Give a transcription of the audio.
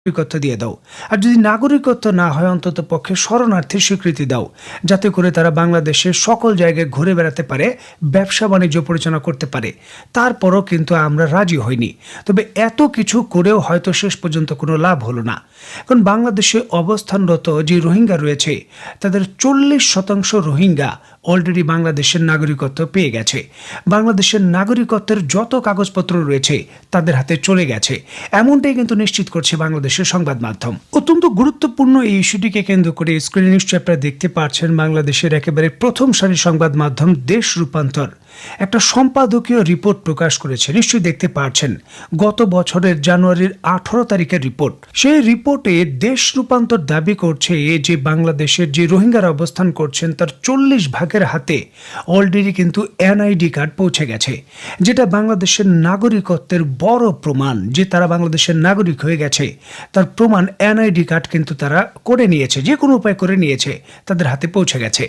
নাগরিকত্ব দিয়ে দাও। আর যদি নাগরিকত্ব না হয় অন্তত পক্ষে শরণার্থীর স্বীকৃতি দাও, যাতে করে তারা বাংলাদেশের সকল জায়গায় ঘুরে বেড়াতে পারে, ব্যবসা বাণিজ্য পরিচালনা করতে পারে। তারপরও কিন্তু আমরা রাজি হইনি। তবে এত কিছু করেও হয়তো শেষ পর্যন্ত কোনো লাভ হলো না। কারণ বাংলাদেশে অবস্থানরত যে রোহিঙ্গা রয়েছে তাদের 40% রোহিঙ্গা অলরেডি বাংলাদেশের নাগরিকত্ব পেয়ে গেছে। বাংলাদেশের নাগরিকত্বের যত কাগজপত্র রয়েছে তাদের হাতে চলে গেছে, এমনটাই কিন্তু নিশ্চিত করছে বাংলাদেশের সংবাদ মাধ্যম। অত্যন্ত গুরুত্বপূর্ণ এই ইস্যুটিকে কেন্দ্র করে স্ক্রিনে নিশ্চয়ই আপনারা দেখতে পাচ্ছেন বাংলাদেশের একেবারে প্রথম সারির সংবাদ মাধ্যম দেশ রূপান্তর একটা সম্পাদকীয় রিপোর্ট প্রকাশ করেছে। নিশ্চয়ই দেখতে পাচ্ছেন গত বছরের জানুয়ারির 18 তারিখের রিপোর্ট। সেই রিপোর্টে দেশ রূপান্তর দাবি করছে যে বাংলাদেশের যে রোহিঙ্গারা অবস্থান করছেন তার 40% হাতে অলরেডি কিন্তু এনআইডি কার্ড পৌঁছে গেছে, যেটা বাংলাদেশের নাগরিকত্বের বড় প্রমাণ যে তারা বাংলাদেশের নাগরিক হয়ে গেছে। তার প্রমাণ এনআইডি কার্ড কিন্তু তারা করে নিয়েছে, যে কোনো উপায় করে নিয়েছে, তাদের হাতে পৌঁছে গেছে।